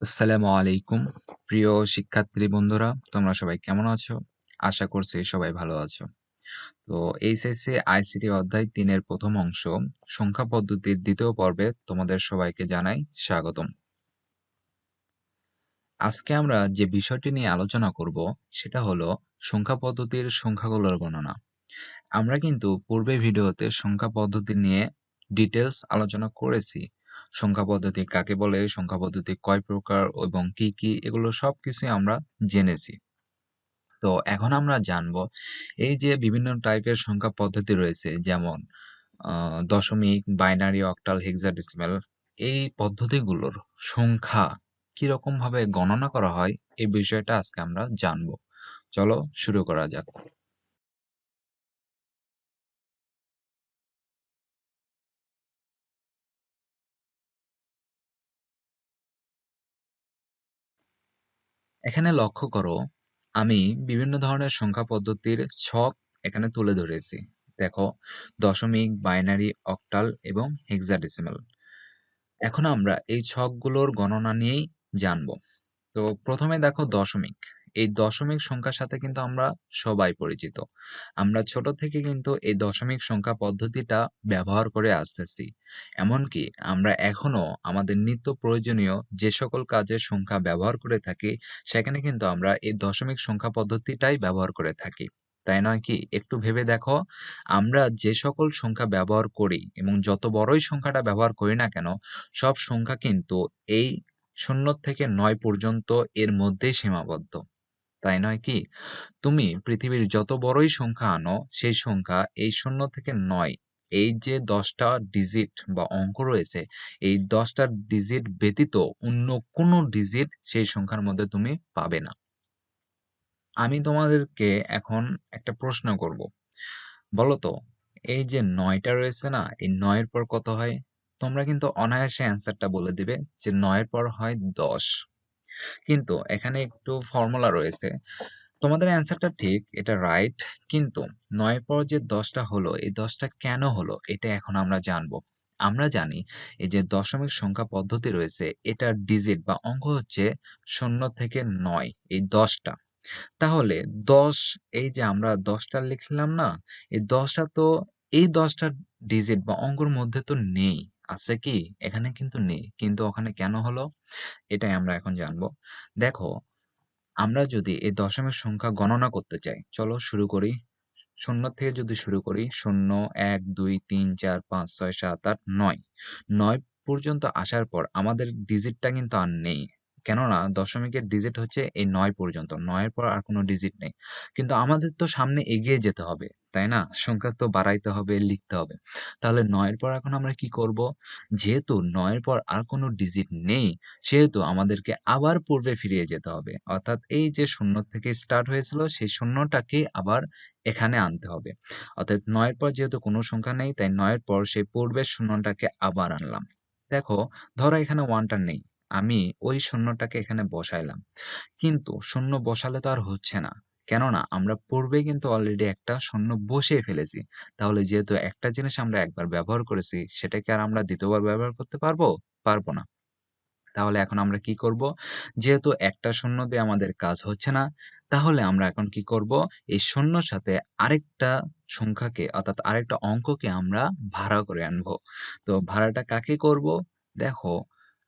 আসসালামু আলাইকুম। প্রিয় শিক্ষার্থী বন্ধুরা, তোমরা সবাই কেমন আছো? আশা করছি সবাই ভালো আছো। তো এইচএসসি আইসিটি অধ্যায় ৩ এর ১ম অংশ সংখ্যা পদ্ধতির ২য় পর্বে তোমাদের সবাইকে জানাই স্বাগতম। আজকে আমরা যে বিষয়টি নিয়ে আলোচনা করব সেটা হলো সংখ্যা পদ্ধতির সংখ্যাগুলোর গণনা। আমরা কিন্তু পূর্বের ভিডিওতে সংখ্যা পদ্ধতি নিয়ে ডিটেইলস আলোচনা করেছি। সংখ্যা পদ্ধতি কাকে বলে, সংখ্যা পদ্ধতি কয় প্রকার এবং কি, কি এগুলো সবকিছুই আমরা জেনেছি। তো এখন আমরা জানবো এই যে বিভিন্ন টাইপের সংখ্যা পদ্ধতি রয়েছে যেমন আ দশমিক, বাইনারি, অক্টাল, হেক্সাডেসিমাল এই পদ্ধতিগুলোর সংখ্যা কিরকমভাবে গণনা করা হয় এই বিষয়টা আজকে আমরা জানবো। চলো শুরু করা যাক। এখানে লক্ষ্য করো, আমি বিভিন্ন ধরনের সংখ্যা পদ্ধতির ছক এখানে তুলে ধরেছি। দেখো, দশমিক, বাইনারি, অক্টাল এবং হেক্সাডেসিমাল। এখন আমরা এই ছকগুলোর গণনা নিয়েই জানব। তো ১ম এ দেখো দশমিক। এই দশমিক সংখ্যার সাথে কিন্তু আমরা সবাই পরিচিত। আমরা ছোট থেকে কিন্তু এই দশমিক সংখ্যা পদ্ধতিটা ব্যবহার করে আসতেছি। এমনকি আমরা এখনো আমাদের নিত্য প্রয়োজনীয় যে সকল কাজে সংখ্যা ব্যবহার করে থাকি, সেখানে কিন্তু আমরা এই দশমিক সংখ্যা পদ্ধতিটাই ব্যবহার করে থাকি। তাই নয় কি? একটু ভেবে দেখো, আমরা যে সকল সংখ্যা ব্যবহার করি এবং যত বড়ই সংখ্যাটা ব্যবহার করি না কেন, সব সংখ্যা কিন্তু এই ০ থেকে ৯ পর্যন্ত এর মধ্যেই সীমাবদ্ধ। তাই নয় কি? তুমি পৃথিবীর যত বড়ই সংখ্যা আনো, সেই সংখ্যা এই ০ থেকে ৯ এই যে ১০ টা ডিজিট বা অঙ্ক রয়েছে, এই ১০ টা ডিজিট ব্যতীত অন্য কোনো ডিজিট সেই সংখ্যার মধ্যে তুমি পাবে না। আমি তোমাদেরকে এখন একটা প্রশ্ন করব। বলো তো, এই যে ৯ টা রয়েছে না, এই ৯ এর পর কত হয়? তোমরা কিন্তু অনায়াসে অ্যান্সারটা বলে দিবে যে ৯ এর পর হয় ১০। কিন্তু এখানে একটু ফর্মুলা রয়েছে। তোমাদের অ্যান্সারটা ঠিক, এটা রাইট। কিন্তু ৯ এর পর যে ১০ টা হলো, এই ১০ টা কেন হলো? এটা এখন আমরা জানবো। আমরা জানি এই যে দশমিক সংখ্যা পদ্ধতি রয়েছে, এটার ডিজিট বা অঙ্ক হচ্ছে ০ থেকে ৯ এই ১০ টা। তাহলে ১০ এই যে আমরা ১০ টা লিখলাম না? এই ১০ টা তো এই ১০ টা ডিজিট বা অঙ্কের মধ্যে তো নেই। আছে কি? এখানে কিন্তু নেই। কিন্তু ওখানে কেন হলো? এটাই আমরা এখন জানবো। দেখো, আমরা যদি এই দশমিক সংখ্যা গণনা করতে চাই, চলো শুরু করি। ০ থেকে যদি শুরু করি ০, ১, ২, ৩, ৪, ৫, ৬, ৭, ৮, ৯। ৯ পর্যন্ত আসার পর আমাদের ডিজিটটা কিন্তু আর নেই। কেননা দশমিকের ডিজিট হচ্ছে এই ৯ পর্যন্ত। ৯ এর পর আর কোনো ডিজিট নেই। কিন্তু আমাদের তো সামনে এগিয়ে যেতে হবে, তাই না? সংখ্যা তো বাড়াইতে হবে, লিখতে হবে। তাহলে ৯ এর পর এখন আমরা কি করব? যেহেতু ৯ এর পর আর কোনো ডিজিট নেই, সেহেতু আমাদেরকে আবার পূর্বে ফিরিয়ে যেতে হবে। অর্থাৎ এই যে ০ থেকে স্টার্ট হয়েছিল, সেই ০ টাকে আবার এখানে আনতে হবে। অর্থাৎ ৯ এর পর যেহেতু কোনো সংখ্যা নেই, তাই ৯ এর পর সেই পূর্বের শূন্যটাকে আবার আনলাম। দেখো, ধরো এখানে 1 টা নেই। আমি ওই শূন্যটাকে এখানে বসাইলাম। কিন্তু শূন্য বসালে তো আর হচ্ছে না। কেননা আমরা পূর্বেই কিন্তু অলরেডি একটা শূন্য বসিয়ে ফেলেছি। তাহলে যেহেতু একটা জিনিস আমরা একবার ব্যবহার করেছি, সেটাকে আর আমরা ২য় বার ব্যবহার করতে পারবো? পারব না। তাহলে এখন আমরা কি করব? যেহেতু একটা শূন্য দিয়ে আমাদের কাজ হচ্ছে না, তাহলে আমরা এখন কি করব? এই শূন্যর সাথে আরেকটা সংখ্যাকে অর্থাৎ আরেকটা অঙ্ককে আমরা ভাড়া করে আনবো। তো ভাড়াটা কাকে করব? দেখো,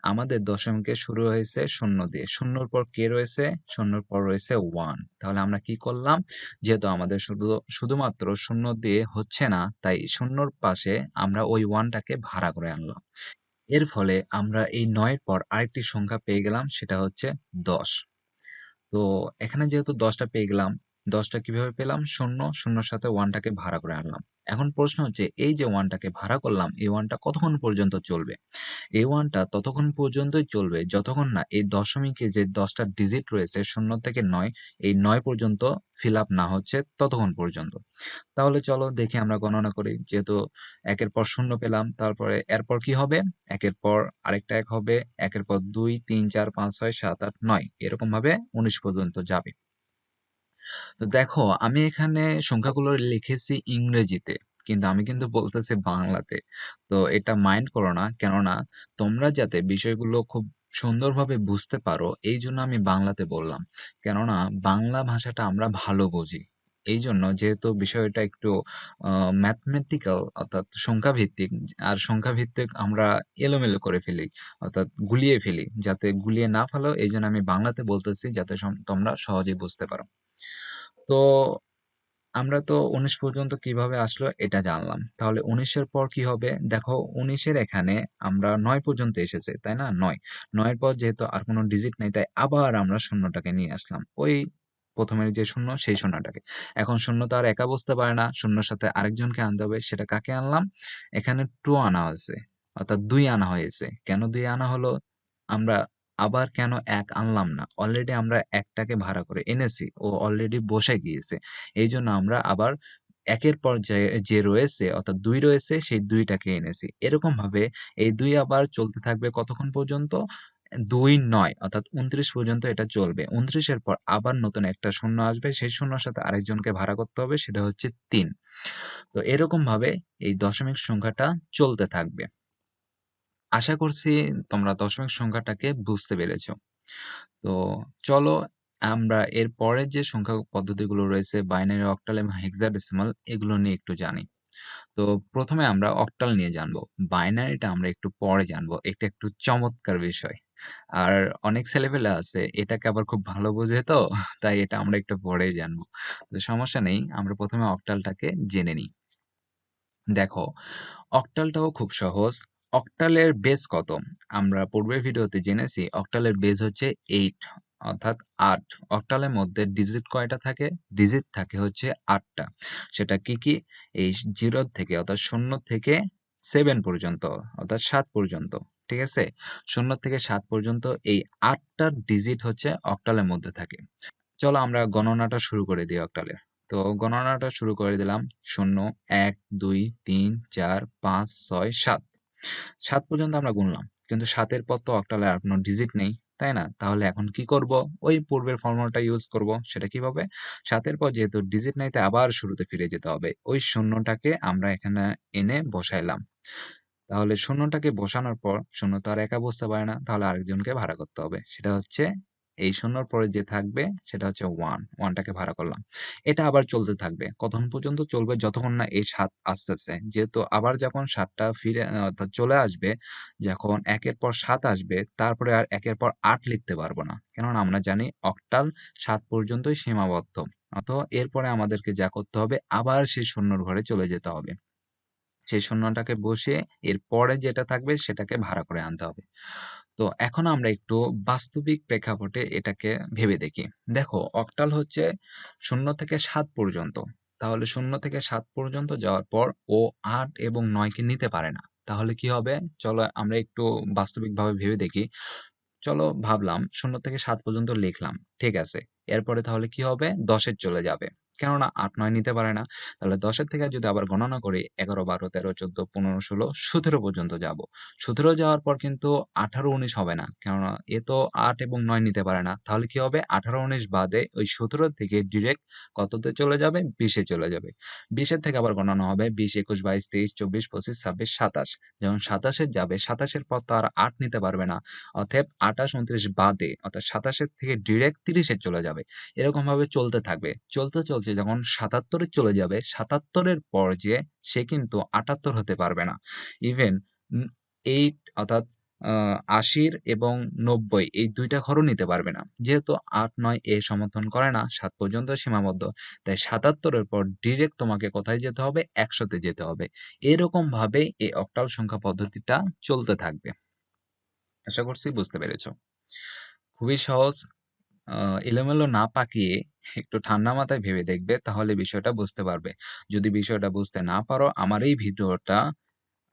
আমাদের দশমিকে শুরু হয়েছে ০ দিয়ে। ০ র পর কে রয়েছে? ০ র পর রয়েছে 1। তাহলে আমরা কি করলাম? যেহেতু আমাদের শুধুমাত্র ০ দিয়ে হচ্ছে না, তাই ০ র পাশে আমরা ওই 1 টাকে ভাড়া করে আনলাম। এর ফলে আমরা এই ৯ এর পর আরেকটি সংখ্যা পেয়ে গেলাম, সেটা হচ্ছে ১০। তো এখানে যেহেতু ১০ টা পেয়ে গেলাম, ১০ টা কিভাবে পেলাম? ০, ০ র সাথে 1 টাকে ভাড়া করে আনলাম। এখন প্রশ্ন হচ্ছে এই যে 1 টাকে ভাড়া করলাম, এই 1 টা কতক্ষণ পর্যন্ত চলবে? এই 1 টা ততক্ষণ পর্যন্তই চলবে যতক্ষণ না এই দশমিকে যে ১০ টা ডিজিট রয়েছে ০ থেকে ৯, এই ৯ পর্যন্ত ফিল আপ না হচ্ছে ততক্ষণ পর্যন্ত। তাহলে চলো দেখি আমরা গণনা করি। যেহেতু ১ এর পর ০ পেলাম, তারপরে এরপর কি হবে? ১ এর পর আরেকটা ১ হবে, ১ এর পর ২, ৩, ৪, ৫, ৬, ৭, ৮, ৯ এরকমভাবে ১৯ পর্যন্ত যাবে। তো দেখো, আমি এখানে সংখ্যাগুলো লিখেছি ইংরেজিতে। কিন্তু আমি কিন্তু বলতেছি বাংলাতে। তো এটা মাইন্ড করো না। কেননা তোমরা যাতে বিষয়গুলো খুব সুন্দরভাবে বুঝতে পারো এইজন্য আমি বাংলাতে বললাম। কেননা বাংলা ভাষাটা আমরা ভালো বুঝি। এইজন্য যেহেতু বিষয়টা একটু আ ম্যাথমেটিক্যাল অর্থাৎ সংখ্যাভিত্তিক আর সংখ্যাভিত্তিক আমরা এলোমেলো করে ফেলি। অর্থাৎ গুলিয়ে ফেলি। যাতে গুলিয়ে না ফেলো এইজন্য আমি বাংলাতে বলতেছি যাতে তোমরা সহজেই বুঝতে পারো। তো আমরা তো ১৯ পর্যন্ত কিভাবে আসলো এটা জানলাম। তাহলে ১৯ এর পর কি হবে? দেখো ১৯ এর এখানে আমরা ৯ পর্যন্ত এসেছে, তাই না? ৯। ৯ এর পর যেহেতু আর কোন ডিজিট নেই তাই আবার আমরা শূন্যটাকে নিয়ে আসলাম। ওই ১ম এর যে শূন্য সেই শূন্যটাকে। এখন শূন্য তো আর একা বসতে পারে না। শূন্যর সাথে আরেকজনকে আনতে হবে। সেটা কাকে আনলাম? এখানে 2 আনা হয়েছে। অর্থাৎ ২ আনা হয়েছে। কেন ২ আনা হলো? আমরা আবার কেন ১ আনলাম না? অলরেডি আমরা ১ টাকে ভাড়া করে এনেছি। ও অলরেডি বসে গিয়েছে। এইজন্য আমরা আবার ১ এর পর যে রয়েছে অর্থাৎ ২ রয়েছে সেই ২ টাকে এনেছি। এরকমভাবে এই ২ আবার চলতে থাকবে কতক্ষণ পর্যন্ত? ২ ৯ অর্থাৎ ২৯ পর্যন্ত এটা চলবে। ২৯ এর পর আবার নতুন একটা শূন্য আসবে। সেই শূন্যর সাথে আরেকজনকে ভাড়া করতে হবে সেটা হচ্ছে ৩। তো এরকমভাবে এই দশমিক সংখ্যাটা চলতে থাকবে। আশা করছি তোমরা দশমিক সংখ্যাটাকে বুঝতে পেরেছ। তো চলো আমরা এর পরের যে সংখ্যা পদ্ধতিগুলো রয়েছে বাইনারি, অক্টাল এবং হেক্সাডেসিমাল এগুলো নিয়ে একটু জানি। তো ১ম এ আমরা অক্টাল নিয়ে জানবো। বাইনারিটা আমরা একটু পরে জানবো। এটা একটু চমৎকার বিষয়। আর অনেক ছেলেপেলে আছে এটাকে আবার খুব ভালো বোঝে তো তাই এটা আমরা একটু পরেই জানবো। তো সমস্যা নেই। আমরা ১ম এ অক্টালটাকে জেনে নিই। দেখো, অক্টালটাও খুব সহজ। অক্টালের বেস কত? আমরা পূর্বের ভিডিওতে জেনেছি অক্টালের বেস হচ্ছে 8 অর্থাৎ ৮। অক্টালের মধ্যে ডিজিট কয়টা থাকে? ডিজিট থাকে হচ্ছে ৮ টা। সেটা কি, কি? এই 0 থেকে অর্থাৎ 0 থেকে 7 পর্যন্ত অর্থাৎ ৭ পর্যন্ত। ঠিক আছে? 0 থেকে ৭ পর্যন্ত এই ৮ টা ডিজিট হচ্ছে অক্টালের মধ্যে থাকে। চলো আমরা গণনাটা শুরু করে দিই অক্টালের। তো গণনাটা শুরু করে দিলাম ০, ১, ২, ৩, ৪, ৫, ৬, ৭। ৭ পর্যন্ত আমরা গুনলাম। কিন্তু ৭ এর পর তো অক্টালে আর কোনো ডিজিট নেই, তাই না? তাহলে এখন কি করব? ওই পূর্বের ফর্মুলাটা ইউজ করব। সেটা কিভাবে? ৭ এর পর যেহেতু ডিজিট নাই তাই আবার শুরুতে ফিরে যেতে হবে। ওই শূন্যটাকে আমরা এখানে এনে বসাইলাম। তাহলে শূন্যটাকে বসানোর পর শূন্য তো আর একা বসতে পারে না। তাহলে আরেকজনকে ভাড়া করতে হবে। সেটা হচ্ছে এই শূন্যর পরে যে থাকবে সেটা হচ্ছে 1 1 টাকে ভাড়া করলাম। এটা আবার চলতে থাকবে। কতক্ষণ পর্যন্ত চলবে? যতক্ষণ না এই ৭ আসতেছে। যেহেতু আবার যখন ৭ টা ফিরে অর্থাৎ চলে আসবে, যখন ১ এর পর ৭ আসবে তারপরে আর ১ এর পর ৮ লিখতে পারব না। কেননা আমরা জানি অক্টাল ৭ পর্যন্তই সীমাবদ্ধ। এরপরে আমাদেরকে যা করতে হবে আবার সেই শূন্যর ঘরে চলে যেতে হবে। সেই শূন্যটাকে বসিয়ে এরপরে যেটা থাকবে সেটাকে ভাড়া করে আনতে হবে। তো এখন আমরা একটু বাস্তবিক প্রেক্ষাপটে এটাকে ভেবে দেখি। দেখো অক্টাল হচ্ছে ০ থেকে ৭ পর্যন্ত। তাহলে ০ থেকে ৭ পর্যন্ত যাওয়ার পর ও ৮ এবং ৯ কে নিতে পারে না। তাহলে কি হবে? চলো আমরা একটু বাস্তবিকভাবে ভেবে দেখি। চলো ভাবলাম ০ থেকে ৭ পর্যন্ত লিখলাম। ঠিক আছে। এরপরে তাহলে কি হবে? ১০ এ চলে যাবে। কেননা ৮, ৯ নিতে পারে না। তাহলে ১০ এর থেকে যদি আবার গণনা করি ১১, ১২, ১৩, ১৪, ১৫, ১৬, ১৭ পর্যন্ত যাবো। ১৭ যাওয়ার পর কিন্তু ১৮, ১৯ হবে না। কেননা এ তো ৮ এবং ৯ নিতে পারে না। তাহলে কি হবে? ১৮, ১৯ বাদে ওই ১৭ থেকে ডিরেক্ট কততে চলে যাবে? ২০ এ চলে যাবে। ২০ এর থেকে আবার গণনা হবে ২০, ২১, ২২, ২৩, ২৪, ২৫, ২৬, ২৭। যখন ২৭ এ যাবে ২৭ এর পর তো আর ৮ নিতে পারবে না। অতএব ২৮, ২৯ বাদে অর্থাৎ ২৭ এর থেকে ডিরেক্ট ৩০ এ চলে যাবে। এরকমভাবে চলতে থাকবে। চলতে, চলতে যখন ৭৭ এ চলে যাবে, ৭৭ এর পর যেয়ে সে কিন্তু ৭৮ হতে পারবে না। ইভেন উম ৮ অর্থাৎ ৮০ এবং ৯০ এই ২ টা ঘরও নিতে পারবে না। যেহেতু ৮, ৯ এ সমর্থন করে না, ৭ পর্যন্ত সীমাবদ্ধ। তাই ৭৭ এর পর ডিরেক্ট তোমাকে কোথায় যেতে হবে? ১০০ তে যেতে হবে। এরকমভাবে এই অক্টাল সংখ্যা পদ্ধতিটা চলতে থাকবে। আশা করছি বুঝতে পেরেছ। খুবই সহজ। আ এলোমেলো না পাকিয়ে একটু ঠান্ডা মাথায় ভেবে দেখবে তাহলে বিষয়টা বুঝতে পারবে। যদি বিষয়টা বুঝতে না পারো আমার এই ভিডিওটা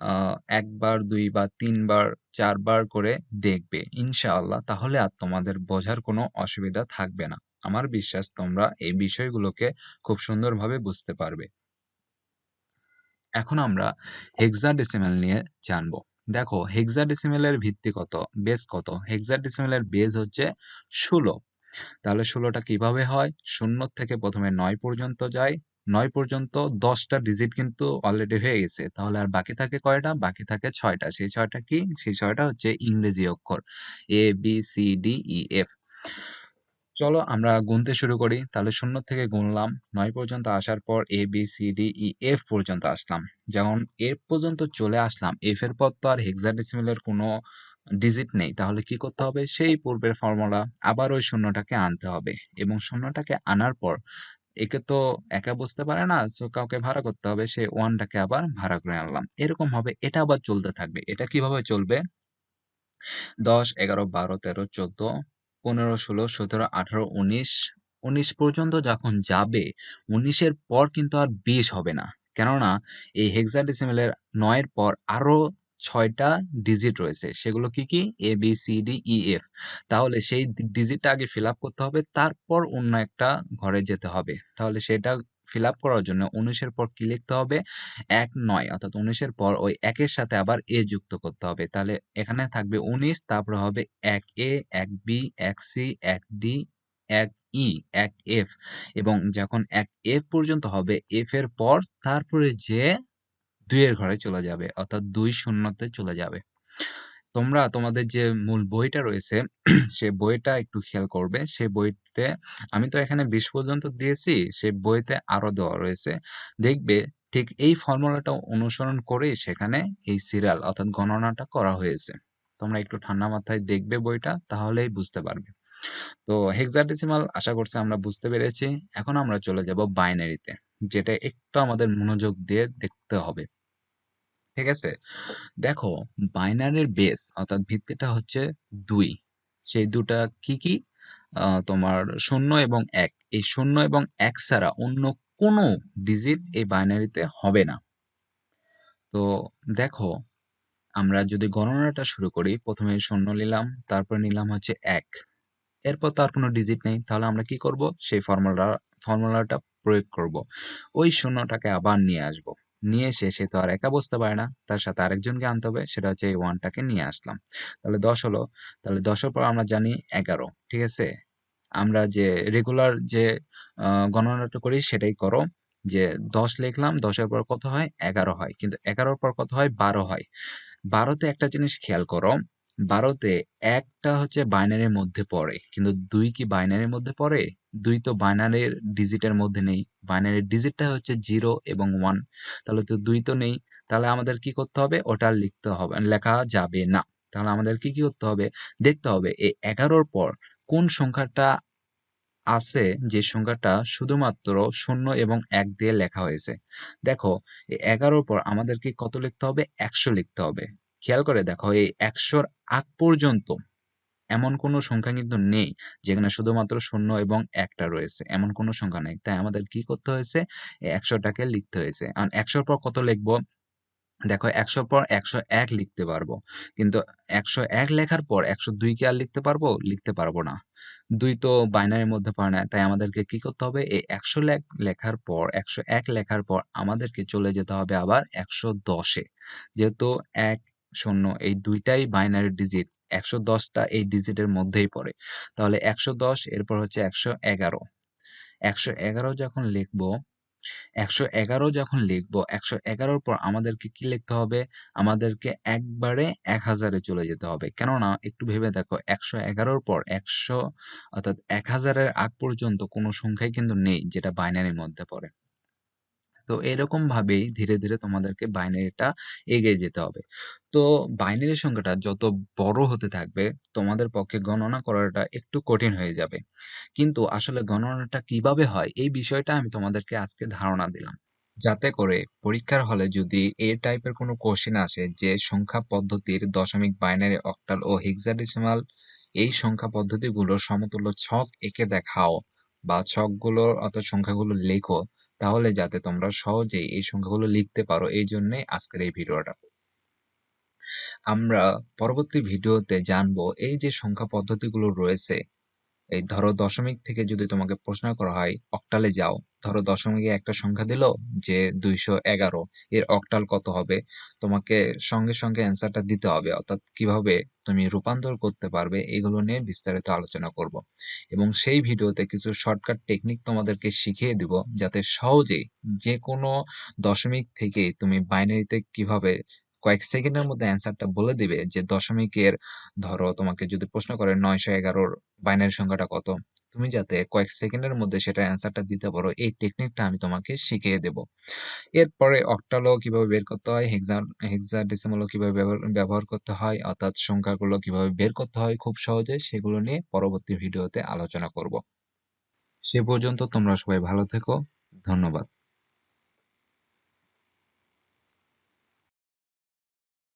আ ১ বার, ২ বার, ৩ বার, ৪ বার করে দেখবে। ইনশাআল্লাহ তাহলে আর তোমাদের বোঝার কোনো অসুবিধা থাকবে না। আমার বিশ্বাস তোমরা এই বিষয়গুলোকে খুব সুন্দরভাবে বুঝতে পারবে। এখন আমরা হেক্সাডেসিমাল নিয়ে জানবো। দেখো হেক্সাডেসিমাল এর ভিত্তি কত? বেস কত? হেক্সাডেসিমাল এর বেস হচ্ছে ১৬। তাহলে ১৬ টা কিভাবে হয়? ০ থেকে ১ম এ ৯ পর্যন্ত যায়। 9 পর্যন্ত ১০ টা ডিজিট কিন্তু অলরেডি হয়ে গেছে। তাহলে আর বাকি থাকে কয়টা? বাকি থাকে ৬ টা। সেই ৬ টা কি? সেই ৬ টা হচ্ছে ইংরেজি অক্ষর। A, B, C, D, E, F। চলো আমরা গুনতে শুরু করি। তাহলে ০ থেকে গুনলাম। ৯ পর্যন্ত আসার পর A, B, C, D, E, F পর্যন্ত আসলাম। যখন F পর্যন্ত চলে আসলাম, F এর পর তো আর হেক্সাডেসিমাল এর কোনো ডিজিট নেই। তাহলে কি করতে হবে? সেই পূর্বের ফর্মুলা আবার ওই শূন্যটাকে আনতে হবে এবং শূন্যটাকে আনার পর একে তো একা বুঝতে পারে না। সো কাউকে ভাড়া করতে হবে। সেই 1 টাকে আবার ভাড়া করে আনলাম। এরকম হবে। এটা আবার চলতে থাকবে। এটা কিভাবে চলবে? ১০, ১১, ১২, ১৩, ১৪, ১৫, ১৬, ১৭, ১৮, ১৯, ১৯ পর্যন্ত যখন যাবে, ১৯ এর পর কিন্তু আর ২০ হবে না। কেননা এই হেক্সাডেসিমাল এর ৯ এর পর আরো ৬ টা ডিজিট রয়েছে। সেগুলো কি, কি? A, B, C, D, E, F। তাহলে সেই ডিজিটটা আগে ফিল আপ করতে হবে, তারপর অন্য একটা ঘরে যেতে হবে। তাহলে সেটা ফিল আপ করার জন্য ১৯ এর পর কি লিখতে হবে? ১, ৯ অর্থাৎ ১৯ এর পর ওই ১ এর সাথে আবার A যুক্ত করতে হবে। তাহলে এখানে থাকবে ১৯, তারপরে হবে ১A, ১B, ১C, ১D, ১E, ১F এবং যখন ১F পর্যন্ত হবে, F এর পর তারপরে যেয়ে ২ এর ঘরে চলে যাবে। অর্থাৎ ২ শূন্যতে চলে যাবে। তোমরা তোমাদের যে মূল বইটা রয়েছে সে বইটা একটু খেয়াল করবে। সে বইতে আমি তো এখানে ২০ পর্যন্ত দিয়েছি, সে বইতে আরো দেওয়া রয়েছে। দেখবে ঠিক এই ফর্মুলাটা অনুসরণ করেই সেখানে এই সিরিয়াল অর্থাৎ গণনাটা করা হয়েছে। তোমরা একটু ঠান্ডা মাথায় দেখবে বইটা, তাহলেই বুঝতে পারবে। তো হেক্সাডেসিমাল আশা করছি আমরা বুঝতে পেরেছি। এখন আমরা চলে যাব বাইনারিতে, যেটা একটু আমাদের মনোযোগ দিয়ে দেখতে হবে। ঠিক আছে? দেখো, বাইনারির বেস অর্থাৎ ভিত্তিটা হচ্ছে ২। সেই ২ টা কি, কি? তোমার ০ এবং ১। এই ০ এবং ১ ছাড়া অন্য কোনো ডিজিট এই বাইনারিতে হবে না। তো দেখো, আমরা যদি গণনাটা শুরু করি, ১ম এ ০ নিলাম, তারপর নিলাম হচ্ছে ১। এরপর তো আর কোনো ডিজিট নেই। তাহলে আমরা কি করব? সেই ফর্মুলাটা প্রয়োগ করব। ওই শূন্যটাকে আবার নিয়ে আসব। নিয়ে এসে সে তো আর একা বসতে পারে না। তার সাথে আরেকজনকে আনতে হবে। সেটা হচ্ছে এই 1 টাকে নিয়ে আসলাম। তাহলে ১০ হলো। তাহলে ১০ এর পর আমরা জানি ১১। ঠিক আছে? আমরা যে রেগুলার যে আ গণনাটা করি সেটাই করো। যে ১০ লিখলাম, ১০ এর পর কত হয়? ১১ হয়। কিন্তু ১১ এর পর কত হয়? ১২ হয়। ১২ তে একটা জিনিস খেয়াল করো। ১২ তে ১ টা হচ্ছে বাইনারির মধ্যে পড়ে। কিন্তু ২ কি বাইনারির মধ্যে পড়ে? ২ তো বাইনারির ডিজিটের মধ্যে নেই। বাইনারির ডিজিটটা হচ্ছে 0 এবং 1। তাহলে তো ২ তো নেই। তাহলে আমাদের কি করতে হবে? ওটা আর লিখতে হবে লেখা যাবে না। তাহলে আমাদের কি, কি করতে হবে? দেখতে হবে এই ১১ র পর কোন সংখ্যাটা আছে যে সংখ্যাটা শুধুমাত্র ০ এবং ১ দিয়ে লেখা হয়েছে। দেখো, এই ১১ র পর আমাদেরকে কত লিখতে হবে? ১০০ লিখতে হবে। খেয়াল করে দেখো, এই ১০০ র আগ পর্যন্ত এমন কোনো সংখ্যা কিন্তু নেই যেখানে শুধুমাত্র ০ এবং ১ টা রয়েছে। এমন কোনো সংখ্যা নেই। তাই আমাদের কি করতে হয়েছে? এই ১০০ টাকে লিখতে হয়েছে। আর ১০০ র পর কত লিখব? দেখো, ১০০ র পর ১০১ লিখতে পারবো। কিন্তু ১০১ লেখার পর ১০২ কি আর লিখতে পারবো? লিখতে পারবো না। ২ তো বাইনারির মধ্যে পড়ে না। তাই আমাদেরকে কি করতে হবে? এই ১০০ লেখার পর ১০১ লেখার পর আমাদেরকে চলে যেতে হবে আবার ১১০ এ। যেহেতু ১, ০ এই ২ টাই বাইনারি ডিজিট। ১১০ টা এই ডিজিটের মধ্যেই পড়ে। তাহলে ১১০ এরপর হচ্ছে ১১১। ১১১ যখন লিখবো ১১১ যখন লিখবো, ১১১ র পর আমাদেরকে কি লিখতে হবে? আমাদেরকে একবারে ১০০০ এ চলে যেতে হবে। কেননা একটু ভেবে দেখো, ১১১ র পর ১০০ অর্থাৎ ১০০০ এর আগ পর্যন্ত কোনো সংখ্যাই কিন্তু নেই যেটা বাইনারির মধ্যে পড়ে। তো এরকম ভাবেই ধীরে, ধীরে তোমাদেরকে বাইনারিটা এগিয়ে যেতে হবে। তো বাইনারি সংখ্যাটা যত বড় হতে থাকবে, তোমাদের পক্ষে গণনা করাটা একটু কঠিন হয়ে যাবে। কিন্তু আসলে গণনাটা কিভাবে হয় এই বিষয়টা আমি তোমাদেরকে আজকে ধারণা দিলাম। যাতে করে পরীক্ষার হলে যদি এ টাইপের কোনো কোশ্চেন আসে যে সংখ্যা পদ্ধতির দশমিক, বাইনারি, অক্টাল ও হেক্সাডেসিমাল এই সংখ্যা পদ্ধতিগুলোর সমতুল্য ছক এঁকে দেখাও বা ছকগুলো অর্থাৎ সংখ্যাগুলো লেখো, তাহলে যাতে তোমরা সহজেই এই সংখ্যাগুলো লিখতে পারো, এই জন্যই আজকের এই ভিডিওটা। আমরা পরবর্তী ভিডিওতে জানবো এই যে সংখ্যা পদ্ধতিগুলো রয়েছে এই ধরো দশমিক থেকে যদি তোমাকে প্রশ্ন করা হয় অক্টালে যাও, ধরো দশমিকে একটা সংখ্যা দিল যে ২১১, এর অক্টাল কত হবে? তোমাকে সঙ্গে, সঙ্গে অ্যান্সারটা দিতে হবে। অর্থাৎ কিভাবে তুমি রূপান্তর করতে পারবে এগুলো নিয়ে বিস্তারিত আলোচনা করব। এবং সেই ভিডিওতে কিছু শর্টকাট টেকনিক তোমাদেরকে শিখিয়ে দিব যাতে সহজেই যেকোনো দশমিক থেকে তুমি বাইনারিতে কিভাবে কয়েক সেকেন্ডের মধ্যে অ্যান্সারটা বলে দিবে যে দশমিকের, ধরো তোমাকে যদি প্রশ্ন করে ৯১১ র বাইনারি সংখ্যাটা কত? তুমি যাতে কয়েক সেকেন্ডের মধ্যে সেটার অ্যান্সারটা দিতে পারো, এই টেকনিকটা আমি তোমাকে শিখিয়ে দেব। এরপরে অক্টালও কিভাবে বের করতে হয়, হেক্সাডেসিমালও কিভাবে ব্যবহার করতে হয়, অর্থাৎ সংখ্যাগুলো কিভাবে বের করতে হয় খুব সহজে, সেগুলো নিয়ে পরবর্তী ভিডিওতে আলোচনা করব। সে পর্যন্ত তোমরা সবাই ভালো থেকো। ধন্যবাদ।